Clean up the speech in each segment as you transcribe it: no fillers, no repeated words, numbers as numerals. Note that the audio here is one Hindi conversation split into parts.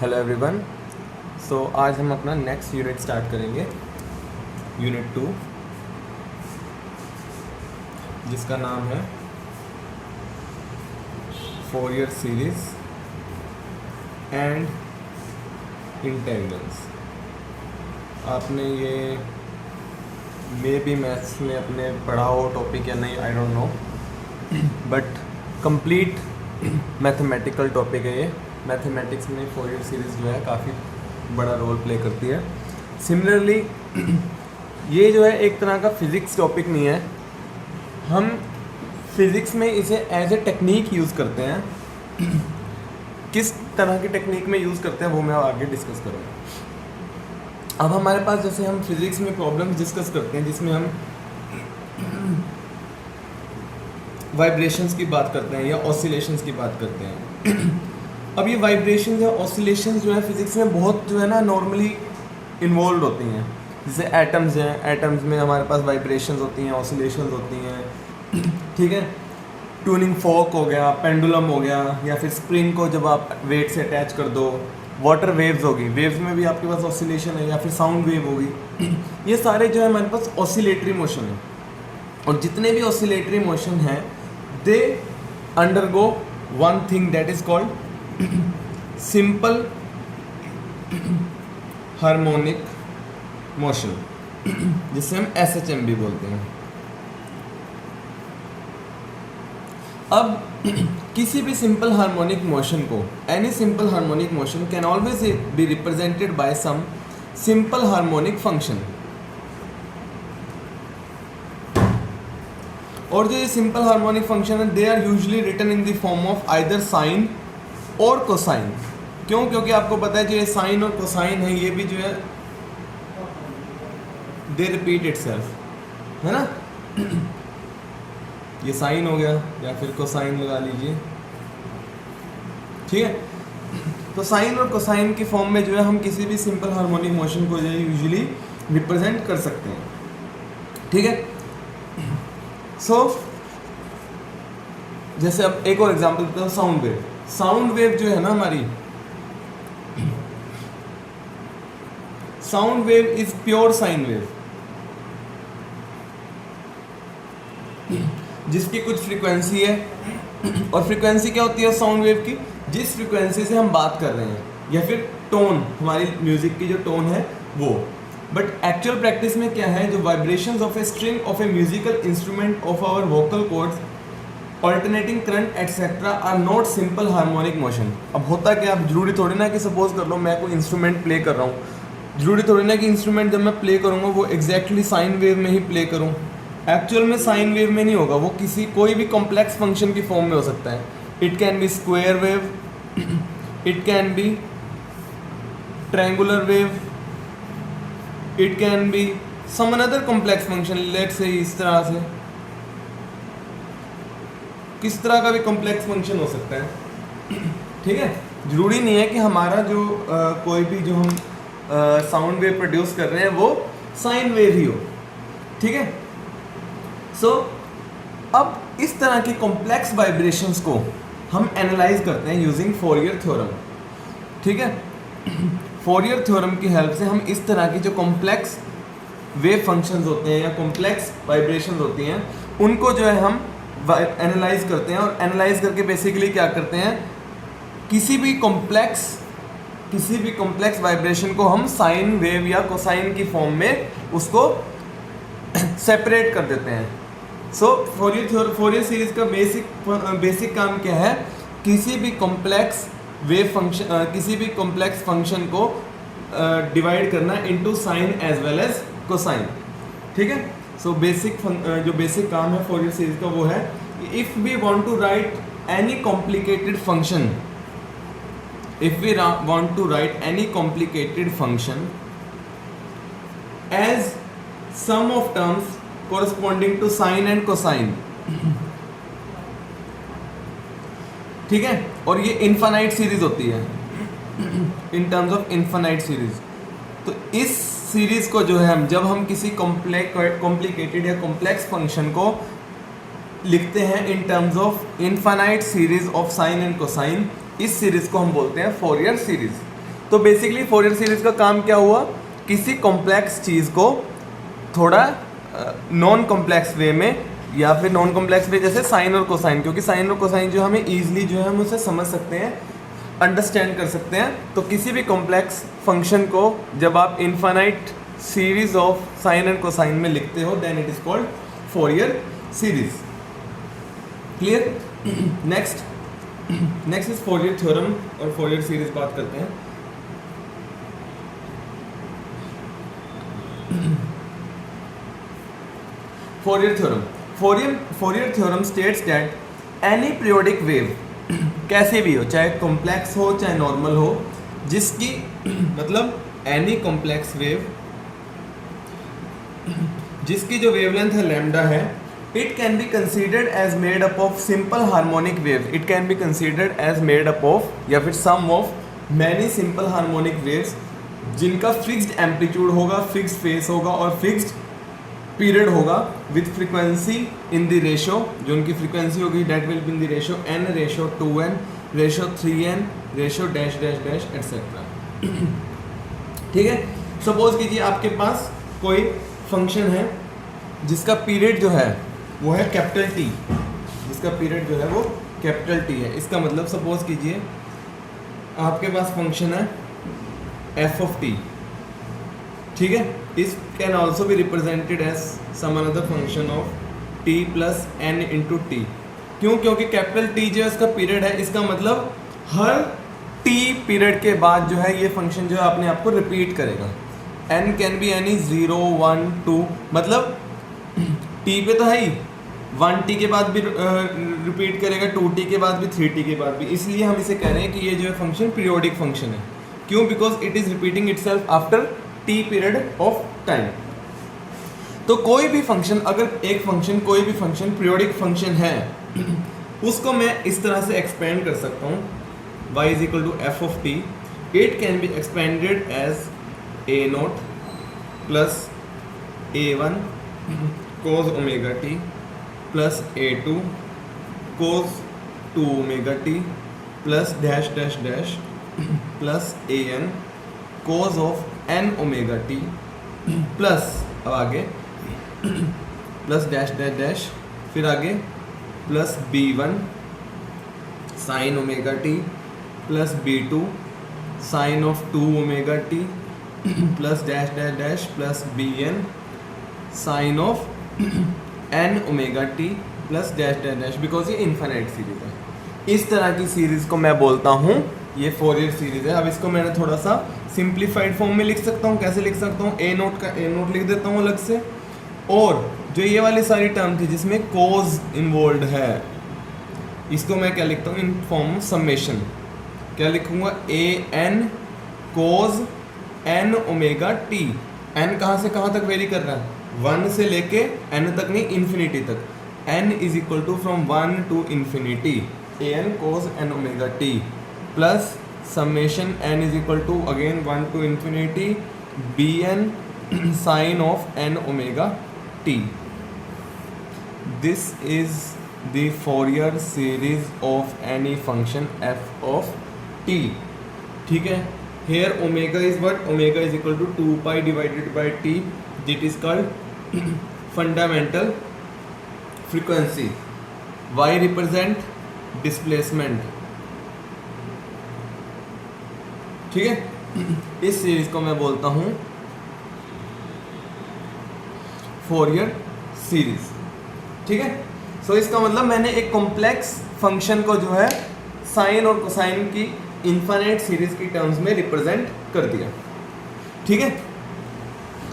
Hello everyone. सो आज हम अपना नेक्स्ट यूनिट स्टार्ट करेंगे, यूनिट 2, जिसका नाम है फोरियर सीरीज एंड इंटेग्रल्स। आपने ये मे बी मैथ्स में अपने पढ़ा हो टॉपिक या नहीं, I don't know, but complete mathematical topic है ये। मैथमेटिक्स में फोरियर सीरीज़ जो है काफ़ी बड़ा रोल प्ले करती है। सिमिलरली ये जो है एक तरह का फिज़िक्स टॉपिक नहीं है, हम फिज़िक्स में इसे एज ए टेक्निक यूज़ करते हैं। किस तरह की टेक्निक में यूज़ करते हैं वो मैं आगे डिस्कस करूँगा। अब हमारे पास जैसे हम फिज़िक्स में प्रॉब्लम्स डिस्कस करते हैं जिसमें हम वाइब्रेशंस की बात करते हैं या ऑसिलेशंस की बात करते हैं। अब ये वाइब्रेशंस या ऑसिलेशंस जो है फिज़िक्स में बहुत जो है ना नॉर्मली इन्वॉल्व होती हैं। जैसे एटम्स हैं, एटम्स में हमारे पास वाइब्रेशंस होती हैं, ऑसिलेशंस होती हैं, ठीक है। ट्यूनिंग फॉर्क हो गया, पेंडुलम हो गया, या फिर स्प्रिंग को जब आप वेट से अटैच कर दो, वाटर वेव्स होगी, वेव्स में भी आपके पास ऑसिलेशन है, या फिर साउंड वेव होगी। ये सारे जो है हमारे पास ऑसिलेटरी मोशन है, और जितने भी ऑसिलेटरी मोशन हैं they undergo one thing that is called simple harmonic motion, जिसे हम SHM भी बोलते हैं। अब किसी भी सिंपल हार्मोनिक मोशन को, any simple harmonic motion can always be represented by some simple harmonic function. और जो ये सिंपल हार्मोनिक फंक्शन है they are usually written in the form of either sine और कोसाइन। क्यों? क्योंकि आपको पता है जो ये साइन और कोसाइन है ये भी जो है दे रिपीट इटसेल्फ, है ना। ये साइन हो गया या फिर कोसाइन लगा लीजिए, ठीक है। तो साइन और कोसाइन की फॉर्म में जो है हम किसी भी सिंपल हार्मोनिक मोशन को जो है यूजुअली रिप्रेजेंट कर सकते हैं, ठीक है। सो जैसे अब एक और एग्जांपल देता हूँ, साउंड वेव। साउंड वेव जो है ना हमारी, sound wave is pure sine wave, जिसकी कुछ फ्रीक्वेंसी है। और फ्रीक्वेंसी क्या होती है साउंड वेव की? जिस फ्रीक्वेंसी से हम बात कर रहे हैं, या फिर टोन, हमारी म्यूजिक की जो टोन है वो। बट एक्चुअल प्रैक्टिस में क्या है, जो vibrations of a string of a musical instrument of our vocal cords, alternating current etcetera are not simple harmonic motion. अब होता क्या, अब जरूरी थोड़ी ना कि सपोज कर लो मैं कोई इंस्ट्रूमेंट प्ले कर रहा हूँ, जरूरी थोड़ी ना कि इंस्ट्रूमेंट जब मैं प्ले करूँगा वो एग्जैक्टली साइन वेव में ही प्ले करूँ। एक्चुअल में साइन वेव में नहीं होगा, वो किसी कोई भी कॉम्प्लेक्स फंक्शन की फॉर्म में हो सकता है। It can be square wave, it can be triangular wave, it can be some another complex function, let's say इस तरह से, किस तरह का भी कॉम्प्लेक्स फंक्शन हो सकता है, ठीक है। जरूरी नहीं है कि हमारा जो कोई भी जो हम साउंड वेव प्रोड्यूस कर रहे हैं वो साइन वेव ही हो, ठीक है। सो अब इस तरह की कॉम्प्लेक्स वाइब्रेशंस को हम एनालाइज करते हैं यूजिंग फोरियर थ्योरम, ठीक है। फोरियर थ्योरम की हेल्प से हम इस तरह की जो कॉम्प्लेक्स वेव फंक्शंस होते हैं या कॉम्प्लेक्स वाइब्रेशंस होती हैं उनको जो है हम एनालाइज करते हैं। और एनालाइज करके बेसिकली क्या करते हैं, किसी भी कॉम्प्लेक्स वाइब्रेशन को हम साइन वेव या कोसाइन की फॉर्म में उसको सेपरेट कर देते हैं। सो फोरियर सीरीज का बेसिक काम क्या है, किसी भी कॉम्प्लेक्स वेव फंक्शन, किसी भी कॉम्प्लेक्स फंक्शन को डिवाइड करना into sine as well as cosine, ठीक है। सो जो बेसिक काम है फोरियर सीरीज का वो है, if we want to write any complicated function, if we want to write any complicated function as sum of terms corresponding to sine and cosine, ठीक है। और ये इनफाइनाइट सीरीज होती है, in terms of infinite series. तो इस सीरीज को जो है हम जब हम किसी कॉम्प्लिकेटेड या कॉम्प्लेक्स फंक्शन को लिखते हैं in terms of infinite series of sine and cosine, इस सीरीज को हम बोलते हैं फोरियर सीरीज। तो बेसिकली फोरियर सीरीज का काम क्या हुआ, किसी कॉम्प्लेक्स चीज़ को थोड़ा नॉन कॉम्प्लेक्स वे में, या फिर नॉन कॉम्प्लेक्स वे जैसे साइन और कोसाइन, क्योंकि साइन और कोसाइन जो हमें ईजिली जो है हम उसे समझ सकते हैं, अंडरस्टैंड कर सकते हैं। तो किसी भी कॉम्प्लेक्स फंक्शन को जब आप infinite series of sine and cosine में लिखते हो then it is called Fourier series. Clear? Next is Fourier theorem और फोरियर सीरीज बात करते हैं। Fourier theorem, Fourier theorem states that any periodic wave कैसे भी हो, चाहे कॉम्प्लेक्स हो चाहे नॉर्मल हो, जिसकी मतलब एनी कॉम्प्लेक्स वेव जिसकी जो वेवलेंथ है लैम्डा है, it can be considered as made up of simple harmonic wave, it can be considered as made up of या फिर sum of many simple harmonic waves जिनका फिक्स्ड एम्पलीट्यूड होगा, फिक्स्ड फेस होगा और फिक्स्ड पीरियड होगा with frequency in the ratio, जो उनकी फ्रीक्वेंसी होगी that will be in the ratio n ratio 2n ratio 3n ratio dash dash dash etcetera. ठीक है, सपोज कीजिए आपके पास कोई फंक्शन है जिसका पीरियड जो है वो है कैपिटल T, जिसका पीरियड जो है वो कैपिटल T है। इसका मतलब सपोज कीजिए आपके पास फंक्शन है f ऑफ t, ठीक है, इस can also be represented as some another function of t plus n into t. क्यों? क्योंकि कैपिटल T जो है इसका पीरियड है, इसका मतलब हर t पीरियड के बाद जो है ये फंक्शन जो है अपने आप को रिपीट करेगा। n कैन बी एनी 0 1 2, मतलब t पे तो है ही, 1t के बाद भी रिपीट करेगा, 2t के बाद भी, 3t के बाद भी, इसलिए हम इसे कह रहे हैं कि ये जो है फंक्शन पीरियोडिक फंक्शन है। क्यों? Because it is repeating itself after t period of time. तो कोई भी फंक्शन, अगर एक फंक्शन कोई भी फंक्शन पीरियोडिक फंक्शन है, उसको मैं इस तरह से एक्सपेंड कर सकता हूँ, y is equal to f of t, it can be expanded as a naught plus a1 cos omega t plus a2 cos 2 omega t plus dash dash dash plus an cos of n omega t plus, अब आगे प्लस डैश डैश डैश, फिर आगे plus b1 sine omega t plus b2 sine of 2 omega t plus dash dash dash plus bn sine of n omega t plus dash dash dash, because ये इन्फिनिट सीरीज है। इस तरह की सीरीज को मैं बोलता हूँ ये फोरियर सीरीज है। अब इसको मैंने थोड़ा सा सिंप्लीफाइड फॉर्म में लिख सकता हूँ। कैसे लिख सकता हूँ? ए नोट का ए नोट लिख देता हूँ अलग से, और जो ये वाली सारी टर्म थी जिसमें कोज इन्वॉल्व है, इसको मैं क्या लिखता हूँ इन फॉर्म समेशन। क्या लिखूँगा? ए n cos n omega T. N कहाँ से कहाँ तक वेरी कर रहा है? 1 से लेके एन तक नहीं, इन्फिनिटी तक। N is equal to from 1 to infinity a n cos n omega t plus summation n is equal to again 1 to infinity bn sin of n omega t. This is the Fourier series of any function f of t. ठीक है, here omega is what? Omega is equal to 2 pi divided by t. It is called fundamental frequency. Y represent displacement. ठीक है, इस सीरीज को मैं बोलता हूँ फोरियर सीरीज। ठीक है, सो इसका मतलब मैंने एक कॉम्प्लेक्स फंक्शन को जो है साइन और कोसाइन की इनफाइनाइट सीरीज की टर्म्स में रिप्रेजेंट कर दिया। ठीक है,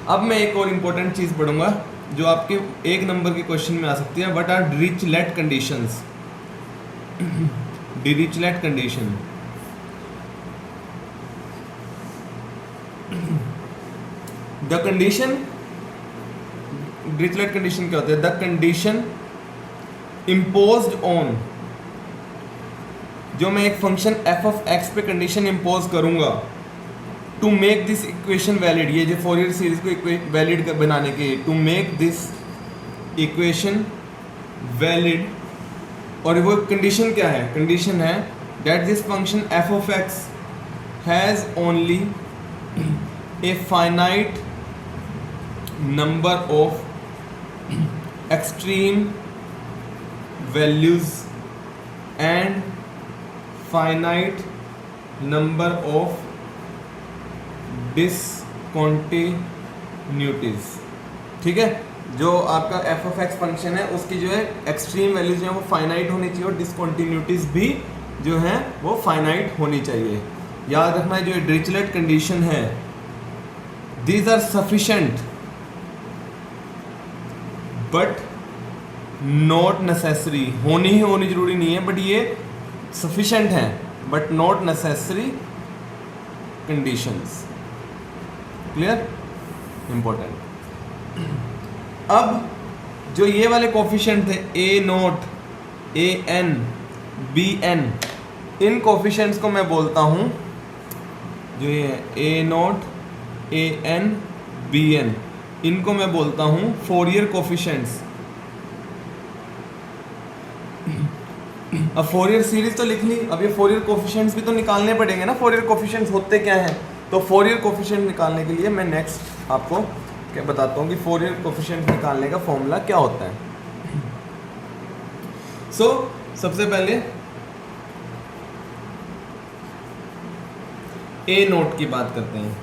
अब मैं एक और इम्पोर्टेंट चीज़ पढ़ूंगा जो आपके 1 नंबर के क्वेश्चन में आ सकती है। What are Dirichlet conditions? Dirichlet condition, the condition, Dirichlet condition क्या होता है? द कंडीशन इम्पोज्ड ऑन, जो मैं एक फंक्शन f ऑफ x पे कंडीशन इम्पोज करूंगा to make this equation valid, ये जो फोरियर सीरीज को वैलिड बनाने के लिए, to make this equation valid, और वो कंडीशन क्या है, कंडीशन है that this function f of x has only a finite number of extreme values and finite number of discontinuities. ठीक है, जो आपका एफ ऑफ एक्स फंक्शन है उसकी जो है एक्सट्रीम वैल्यूज जो है वो फाइनाइट होनी चाहिए और डिसकॉन्टिन्यूटीज भी जो है वो फाइनाइट होनी चाहिए। याद रखना है जो डिरिचलेट कंडीशन है, these are sufficient but not necessary, होनी ही होनी जरूरी नहीं है, बट ये सफिशेंट है but not necessary conditions. Clear, important. अब जो ये वाले कोफिशिएंट थे ए note, A N, B N, in coefficients को मैं बोलता हूं, जो ये ए note, A N, B N, इनको मैं बोलता हूं फोरियर कोफिशिएंट्स। अब फोरियर सीरीज तो लिख ली, अब ये फोरियर कोफिशिएंट्स भी तो निकालने पड़ेंगे ना। फोरियर कोफिशिएंट्स होते क्या हैं, तो फोरियर कोफिशिएंट निकालने के लिए मैं नेक्स्ट आपको क्या बताता हूँ कि फोरियर कोफिशिएंट निकालने का फॉर्मूला क्या होता है। सबसे पहले ए नोट की बात करते हैं।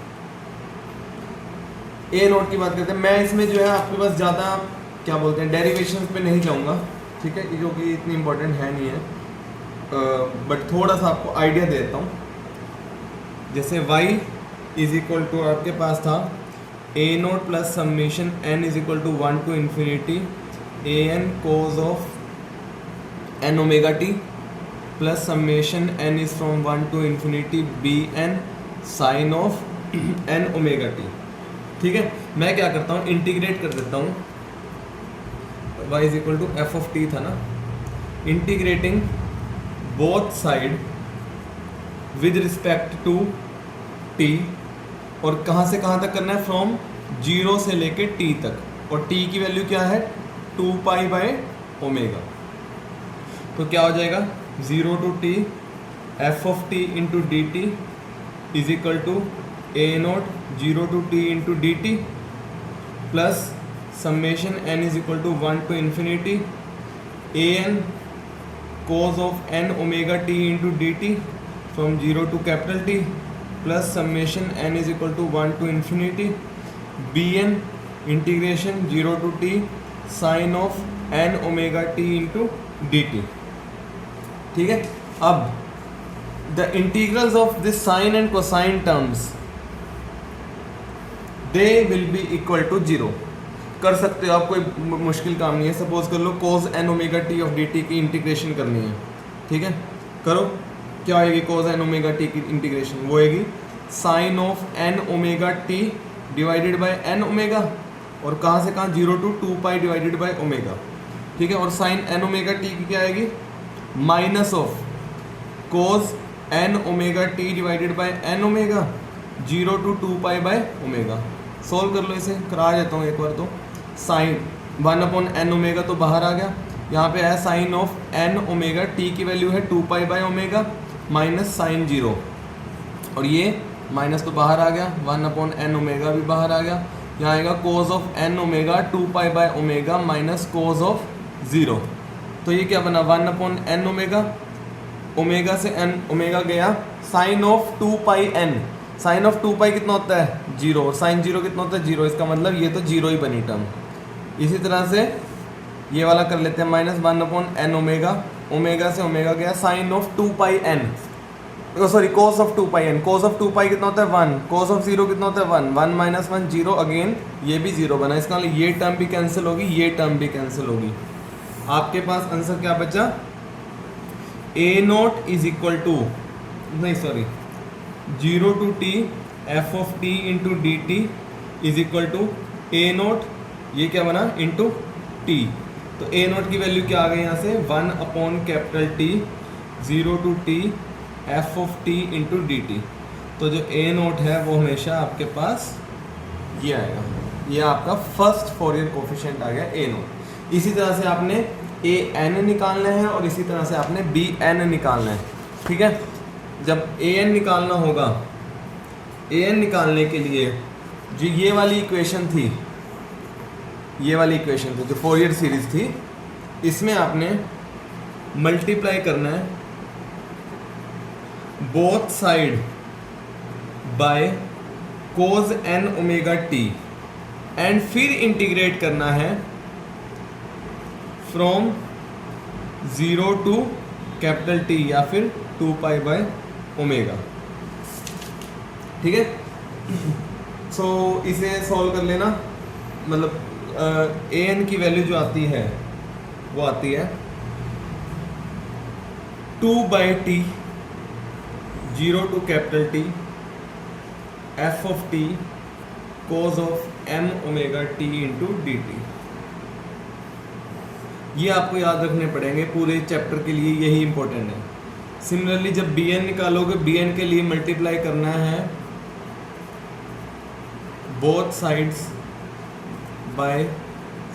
ए नोट की बात करते हैं, मैं इसमें जो है आपके पास ज़्यादा क्या बोलते हैं डेरिवेशंस पे नहीं जाऊँगा, ठीक है, क्योंकि इतनी इम्पोर्टेंट है नहीं है, बट थोड़ा सा आपको आइडिया देता हूँ। जैसे y इज इक्वल टू आपके पास था a naught plus summation n is equal to 1 to infinity a n cos of n omega t plus summation n is from 1 to infinity b n sine of n omega t. ठीक है, मैं क्या करता हूँ, इंटीग्रेट कर देता हूँ, y is equal to f of t था ना, integrating both side with respect to t, और कहाँ से कहाँ तक करना है, फ्रॉम 0 से लेके t तक, और t की वैल्यू क्या है 2 पाई बाय ओमेगा। तो क्या हो जाएगा 0 to t f of t into d t is equal to a naught 0 to t into d t plus summation n is equal to 1 to infinity a n cos of n omega t into d t from 0 to capital T plus summation n is equal to 1 to infinity b n integration 0 to t sine of n omega t into d t. ठीक है, अब the integrals of this sine and cosine terms they will be equal to 0। कर सकते हो आप, कोई मुश्किल काम नहीं है। सपोज कर लो cos n omega t of d t की इंटीग्रेशन करनी है, ठीक है, करो। क्या होएगी कोज एन ओमेगा टी की इंटीग्रेशन, वो होएगी sine of n omega t divided by n omega, और कहाँ से कहाँ 0 to 2 pi divided by omega. ठीक है, और साइन एन ओमेगा टी की क्या आएगी minus of cos n omega t divided by n omega 0 to 2 pi by omega. Solve कर लो इसे, करा देता हूँ एक बार। तो साइन 1 अपॉन एन ओमेगा तो बाहर आ गया, यहाँ पे है sine of n omega t की वैल्यू है 2 pi by omega minus sine 0, और ये माइनस तो बाहर आ गया, 1 अपॉन एन ओमेगा भी बाहर आ गया। यहाँ आएगा cos of n omega 2 pi by omega minus cos of 0। तो ये क्या बना 1 अपॉन एन ओमेगा, ओमेगा से एन ओमेगा गया, sine of 2 pi n, sine of 2 pi कितना होता है 0, और साइन 0 कितना होता है 0, इसका मतलब ये तो 0 ही बनी टर्म। इसी तरह से ये वाला कर लेते हैं minus 1 upon n omega, omega से ओमेगा गया, sine of 2 pi n, sorry cos of 2 pi n, cos of 2 pi कितना होता है 1, कोस ऑफ 0 कितना होता है 1, 1 माइनस 1 0, अगेन ये भी 0 बना, इसका मतलब ये टर्म भी कैंसिल होगी, ये टर्म भी कैंसिल होगी। आपके पास आंसर क्या बचा, a naught is equal to, नहीं sorry 0 to t f of t into d t is equal to a naught, ये क्या बना इंटू टी। तो ए नोट की वैल्यू क्या आ गई यहाँ से 1 upon capital t 0 to t f of t into d t. तो जो ए नोट है वो हमेशा आपके पास ये आएगा, ये आपका फर्स्ट फोरियर कोफिशिएंट आ गया ए नोट। इसी तरह से आपने ए एन निकालना है और इसी तरह से आपने बी एन निकालना है, ठीक है। जब ए एन निकालना होगा, ए एन निकालने के लिए जो ये वाली इक्वेशन थी, ये वाली इक्वेशन थी जो फोरियर सीरीज थी, इसमें आपने मल्टीप्लाई करना है both side by cos n omega t and फिर इंटीग्रेट करना है फ्रॉम 0 टू कैपिटल टी या फिर 2 पाई बाय ओमेगा, ठीक है। सो इसे सॉल्व कर लेना, मतलब ए एन की वैल्यू जो आती है वो आती है 2 by t 0 to capital t f of t cos of m omega t into d t. ये आपको याद रखने पड़ेंगे पूरे चैप्टर के लिए, यही इंपॉर्टेंट है। सिमिलरली जब बी एन निकालोगे, बी एन के लिए मल्टीप्लाई करना है both sides by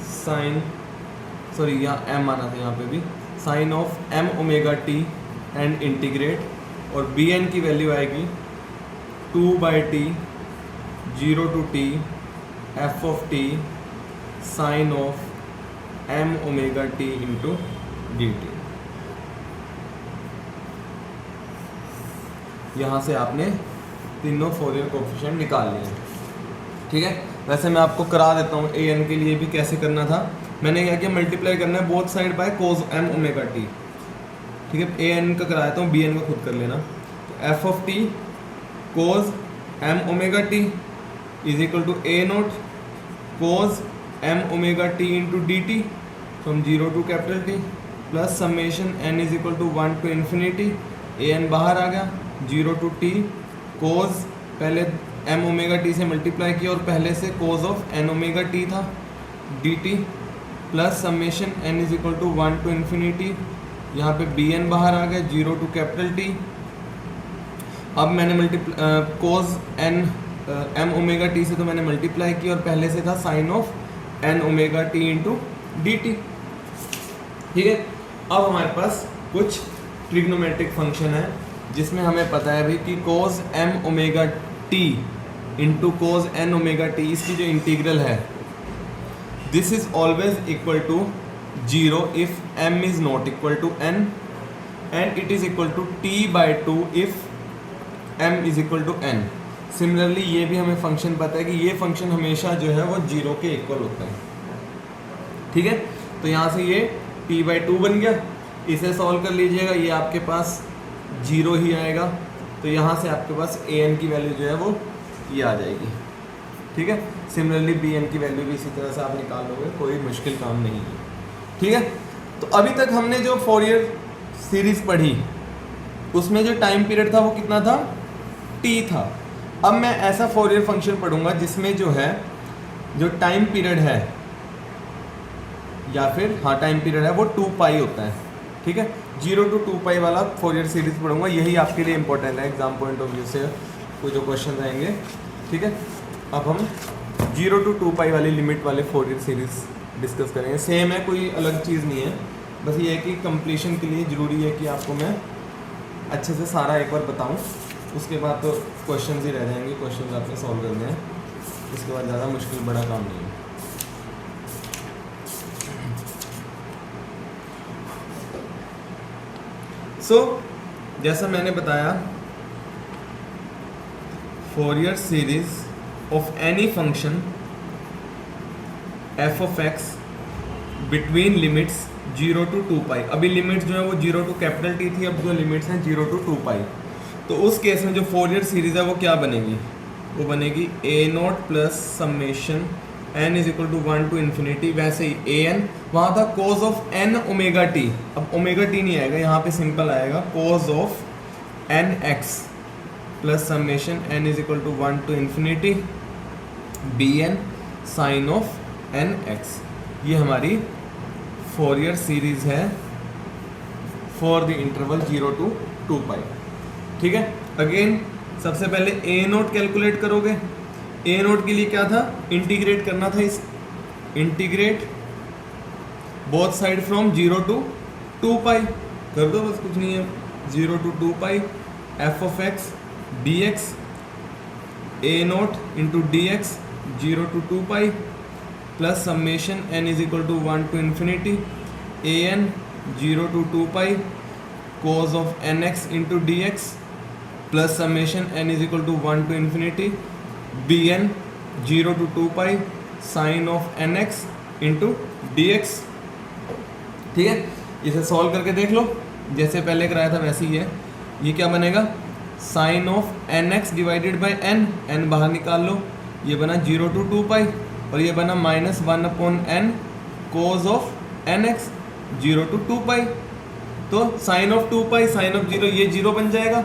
sine, sorry यहाँ एम आना था, यहाँ पे भी sine of m omega t and integrate, और बी एन की वैल्यू आएगी 2 by t 0 to t f of t sine of m omega t into d t. यहाँ से आपने तीनों फोरियर कोएफिशिएंट निकाल लिए, ठीक है। वैसे मैं आपको करा देता हूँ ए एन के लिए भी कैसे करना था। मैंने क्या किया, मल्टीप्लाई करना है both side by cos m omega t, ठीक है। ए एन का करा देता हूँ, बी एन का खुद कर लेना। तो f of t cos m omega t is equal to a naught cos m omega t into d t from 0 to capital t plus summation n is equal to 1 to infinity, a n बाहर आ गया, 0 टू टी कोज पहले एम ओमेगा टी से मल्टीप्लाई किया और पहले से cos of n omega t था d t plus summation n is equal to 1 to infinity, यहाँ पे बी एन बाहर आ गया, 0 टू कैपिटल टी। अब मैंने cos n m omega t से तो मैंने मल्टीप्लाई किया और पहले से था sine of n omega t into d t, ठीक है। अब हमारे पास कुछ ट्रिग्नोमेट्रिक फंक्शन है जिसमें हमें पता है भी कि cos m omega t into cos n omega t, इसकी जो इंटीग्रल है this is always equal to 0 if m is not equal to n and it is equal to t by 2 if m is equal to n। Similarly ये भी हमें फंक्शन पता है कि ये फंक्शन हमेशा जो है वो 0 के इक्वल होता है, ठीक है। तो यहाँ से ये t बाई 2 बन गया, इसे सॉल्व कर लीजिएगा, ये आपके पास 0 ही आएगा, तो यहाँ से आपके पास a n की वैल्यू जो है वो ये आ जाएगी, ठीक है। सिमिलरली बी एन की वैल्यू भी इसी तरह से आप निकाल लोगे, कोई मुश्किल काम नहीं है, ठीक है। तो अभी तक हमने जो फोरियर सीरीज पढ़ी उसमें जो टाइम पीरियड था वो कितना था, t था। अब मैं ऐसा फोरियर फंक्शन पढ़ूंगा जिसमें जो है जो टाइम पीरियड है या फिर हाँ टाइम पीरियड है वो 2 पाई होता है, ठीक है। 0 टू 2 पाई वाला फोरियर सीरीज पढ़ूंगा, यही आपके लिए इंपॉर्टेंट है एग्जाम पॉइंट ऑफ व्यू से कोई जो क्वेश्चन रहेंगे, ठीक है। अब हम 0 टू 2 पाई वाली लिमिट वाले फोरियर सीरीज डिस्कस करेंगे। सेम है, कोई अलग चीज़ नहीं है, बस ये है कि कंप्लीशन के लिए ज़रूरी है कि आपको मैं अच्छे से सारा एक बार बताऊं, उसके बाद तो क्वेश्चन ही रह जाएंगे, क्वेश्चन आपने सॉल्व करने हैं, उसके बाद ज़्यादा मुश्किल बड़ा काम नहीं है। सो जैसा मैंने बताया Fourier series of any function f of x between limits 0 to 2 pi. अभी लिमिट्स जो है वो 0 टू कैपिटल टी थी, अब जो लिमिट्स हैं 0 टू 2 पाई। तो उस केस में जो फोरियर सीरीज है वो क्या बनेगी, वो बनेगी a naught plus summation n is equal to 1 to infinity. वैसे ही ए एन वहाँ था cos of n omega t, अब ओमेगा टी नहीं आएगा, यहाँ पे सिंपल आएगा cos of n x plus summation n is equal to 1 to infinity b n sine of n x. ये हमारी फोरियर सीरीज है for the interval 0 to 2 pi, ठीक है। अगेन सबसे पहले ए नोट कैलकुलेट करोगे, ए नोट के लिए क्या था, इंटीग्रेट करना था, इस integrate both side from 0 to 2 पाई, कर दो बस, कुछ नहीं है, 0 to 2 pi f of x d x A note into d x 0 to 2 pi plus summation n is equal to 1 to infinity a N 0 to 2 pi cos of nx into d x plus summation n is equal to 1 to infinity b N 0 to 2 pi sine of n x into d x. ठीक है, इसे सॉल्व करके देख लो, जैसे पहले कराया था वैसे ही है। ये क्या बनेगा, sine of n x divided by n, n बाहर निकाल लो, ये बना 0 to 2 पाई और ये बना -1/n cos of n x 0 to 2 pi. तो sine of 2 pi sine of 0, ये 0 बन जाएगा,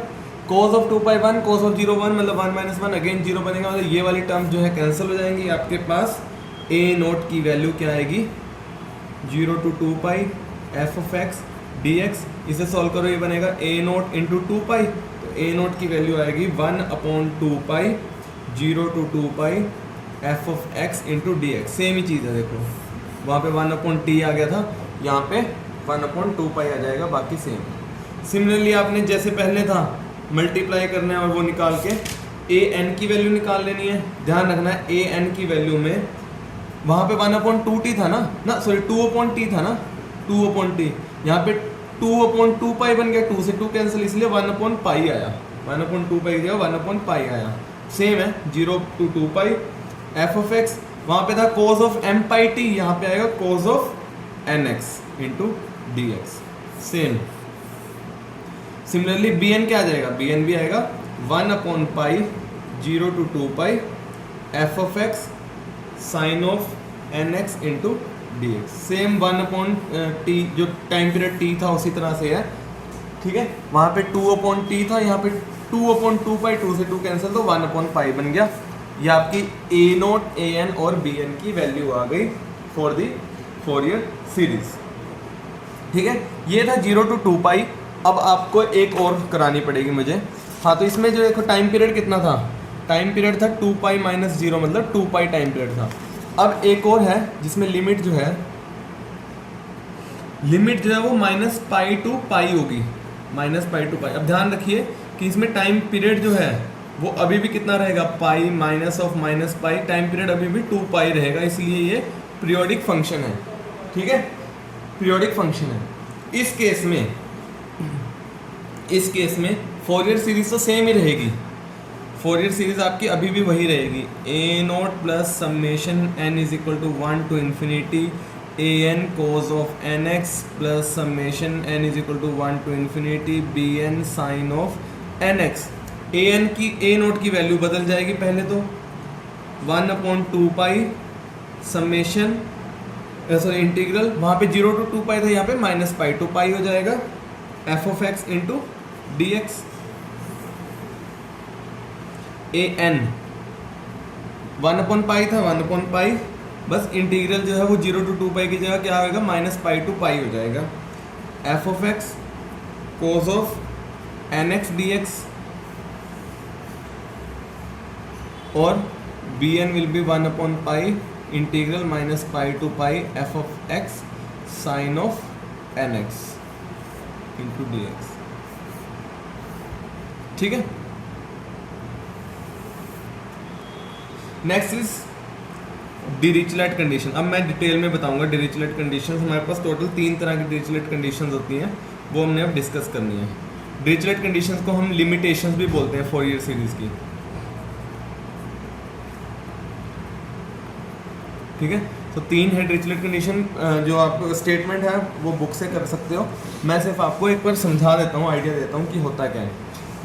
cause of 2 pi 1, cause of 0 1, मतलब 1 - 1 अगेन 0 बनेगा, मतलब ये वाली टर्म जो है कैंसिल हो जाएंगी। आपके पास ए नोट की वैल्यू क्या आएगी, 0 to 2 pi f of x d x. इसे सॉल्व करो, ये बनेगा ए नोट इंटू 2 पाई, तो ए नोट की वैल्यू आएगी 1/2 pi 0 to 2 pi f of x into d x. Same ही चीज़ है, देखो वहाँ पे 1/t आ गया था, यहाँ पे 1/2 पाई आ जाएगा, बाकी सेम। सिमिलरली आपने जैसे पहले था मल्टीप्लाई करना है और वो निकाल के ए एन की वैल्यू निकाल लेनी है। ध्यान रखना है ए एन की वैल्यू में वहाँ पे 1/2t था ना सॉरी 2/t था ना, 2/t, यहाँ पे 2/2 पाई बन गया, 2 से 2 कैंसिल, इसलिए 1/पाई आया, 1/2 पाई की जगह 1/पाई आया। सेम है 0 to 2 pi f of x, वहाँ पे था cos of m pi t, यहाँ पे आएगा cos of n x into d x. Same similarly b n क्या आ जाएगा, बी एन भी आएगा 1/पाई 0 to 2 pi f of x sine of n x into d x. Same 1/t जो टाइम पीरियड t था उसी तरह से है। ठीक है, वहाँ पे 2/t था, यहाँ पे 2/2 पाई, 2 से 2 कैंसिल, तो 1/पाई बन गया। ये आपकी ए नोट ए एन और बी एन की वैल्यू आ गई फॉर दी फोरियर सीरीज। ठीक है, ये था 0 to 2 पाई। अब आपको एक और करानी पड़ेगी मुझे। हाँ, तो इसमें जो देखो टाइम पीरियड कितना था, टाइम पीरियड था 2 पाई - 0, मतलब 2 पाई टाइम पीरियड था। अब एक और है जिसमें लिमिट जो है वो -पाई टू पाई होगी, -पाई टू पाई। अब ध्यान रखिए कि इसमें टाइम पीरियड जो है वो अभी भी कितना रहेगा, pi minus of -pi, time period अभी भी 2 पाई रहेगा, इसलिए ये पीरियोडिक फंक्शन है। ठीक है, पीरियोडिक फंक्शन है। इस केस में फोरियर सीरीज तो सेम ही रहेगी, फोरियर सीरीज आपकी अभी भी वही रहेगी, a naught plus summation n is equal to 1 to infinity a n cos of n x plus summation n is equal to 1 to infinity b n sine of n x. A n की ए नोट की वैल्यू बदल जाएगी, पहले तो 1/2 पाई समेशन सॉरी इंटीग्रल, वहाँ पे 0 to 2 पाई था, यहाँ पे -पाई टू पाई हो जाएगा f of x into d x. A n 1/पाई था, 1/पाई, बस इंटीग्रल जो है वो 0 to 2 पाई की जगह क्या होगा, -पाई टू पाई हो जाएगा f of x cos of n x d x, और बी एन विल बी 1/पाई इंटीग्रल -पाई to pi f of x sine of n x into d x. ठीक है, नेक्स्ट इज डिरिचलेट कंडीशन। अब मैं डिटेल में बताऊंगा डिरिचलेट कंडीशंस। हमारे पास टोटल 3 तरह की डिरिचलेट कंडीशंस होती हैं, वो हमने अब डिस्कस करनी है। डिरिचलेट कंडीशंस को हम लिमिटेशंस भी बोलते हैं फोरियर सीरीज की। ठीक है, तो 3 है डिरिचलेट कंडीशन। जो आप स्टेटमेंट है वो बुक से कर सकते हो, मैं सिर्फ आपको एक बार समझा देता हूँ, आइडिया देता हूँ कि होता क्या है।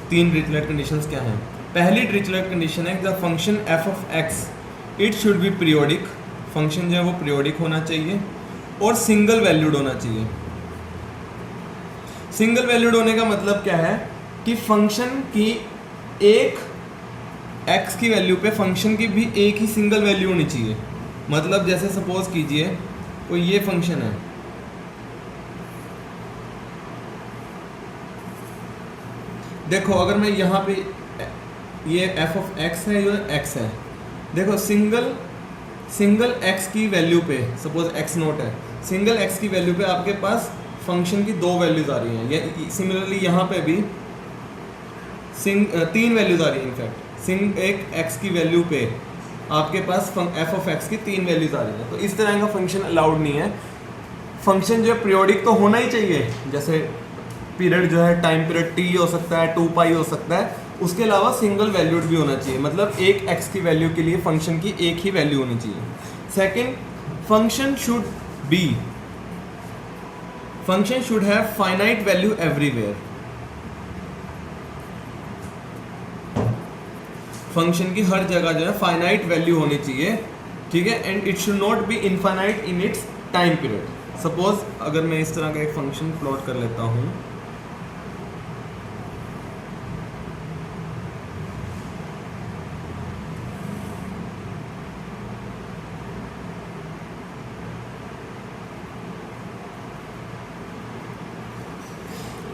3 डिरिचलेट कंडीशंस क्या हैं। पहली डिरिचलेट कंडीशन है the function f of x it should be periodic, function जो है वो पीरियोडिक होना चाहिए और सिंगल वैल्यूड होना चाहिए। सिंगल वैल्यूड होने का मतलब क्या है कि फंक्शन की एक एक्स की वैल्यू पे फंक्शन की भी एक ही सिंगल वैल्यू होनी चाहिए। मतलब जैसे सपोज कीजिए कोई ये फंक्शन है, देखो अगर मैं यहाँ पे ये एफ ऑफ एक्स है, ये एक्स है, देखो सिंगल एक्स की वैल्यू पे सपोज एक्स नोट है, सिंगल एक्स की वैल्यू पे आपके पास फंक्शन की 2 वैल्यूज आ रही हैं, सिमिलरली यहाँ पे भी 3 वैल्यूज आ रही हैं। इनफैक्ट एक एक्स की वैल्यू पे आपके पास एफ ऑफ एक्स की 3 वैल्यूज आ रही हैं, तो इस तरह का फंक्शन अलाउड नहीं है। फंक्शन जो है पीरियोडिक तो होना ही चाहिए, जैसे पीरियड जो है टाइम पीरियड टी हो सकता है, 2 पाई हो सकता है, उसके अलावा सिंगल वैल्यूड भी होना चाहिए, मतलब एक एक्स की वैल्यू के लिए फंक्शन की एक ही वैल्यू होनी चाहिए। Second, function should have finite value everywhere. Function की हर जगह जो है फाइनाइट वैल्यू होनी चाहिए, ठीक है, and it should not be infinite in its time period. Suppose अगर मैं इस तरह का एक फंक्शन प्लॉट कर लेता हूँ,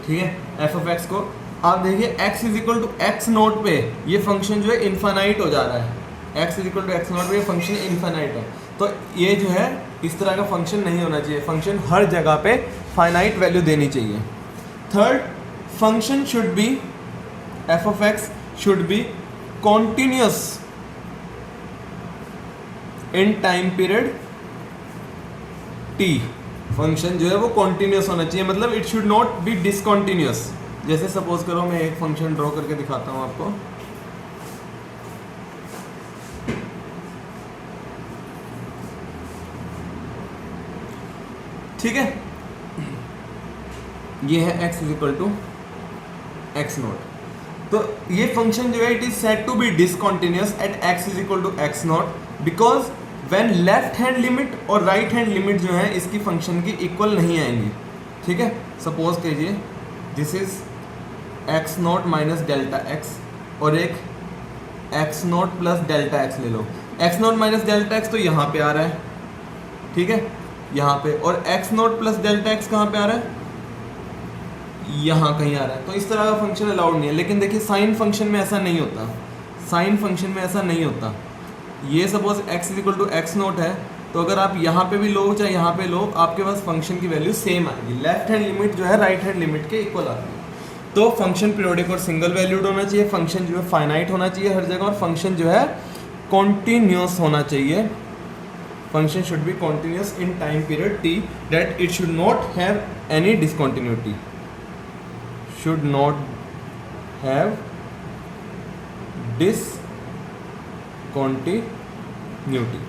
ठीक है, एफ ऑफ एक्स को आप देखिए x is equal to x naught पे ये फंक्शन जो है इनफाइनाइट हो जा रहा है, x is equal to x naught पे ये फंक्शन इनफाइनाइट है, तो ये जो है इस तरह का फंक्शन नहीं होना चाहिए, फंक्शन हर जगह पे फाइनाइट वैल्यू देनी चाहिए। Third, function should B, F of x should be continuous in time period T. Function जो है वो कॉन्टिन्यूस होना चाहिए, मतलब it should not be discontinuous. जैसे सपोज करो मैं एक फंक्शन ड्रॉ करके दिखाता हूं आपको, ठीक है, ये है x is equal to x naught, तो ये फंक्शन जो है it is said to be discontinuous at x is equal to x naught, because when left hand limit और राइट हैंड लिमिट जो है इसकी फंक्शन की इक्वल नहीं आएंगी, ठीक है। सपोज कीजिए this is x naught minus delta x और एक x naught plus delta x ले लो, x naught minus delta x तो यहाँ पे आ रहा है, ठीक है, यहाँ पे, और x naught plus delta x कहाँ पे आ रहा है, यहाँ कहीं आ रहा है, तो इस तरह का फंक्शन अलाउड नहीं है। लेकिन देखिए साइन फंक्शन में ऐसा नहीं होता, साइन फंक्शन में ऐसा नहीं होता। ये suppose x is equal to x naught है, तो अगर आप यहाँ पे भी लो चाहे यहाँ पे लो, आपके पास फंक्शन की वैल्यू सेम आएगी, लेफ्ट हैंड लिमिट जो है राइट हैंड लिमिट के इक्वल आती है। तो फंक्शन पीरियोडिक और सिंगल वैल्यूड होना चाहिए, फंक्शन जो है फाइनाइट होना चाहिए हर जगह, और फंक्शन जो है कॉन्टिन्यूस होना चाहिए। Function should be continuous in time period t, that it should not have any discontinuity, should not have discontinuity.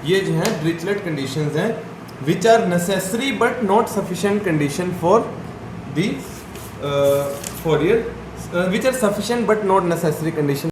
ये जो है डिरिचलेट कंडीशंस हैं which are necessary but not sufficient condition for the Fourier, which are sufficient but not necessary condition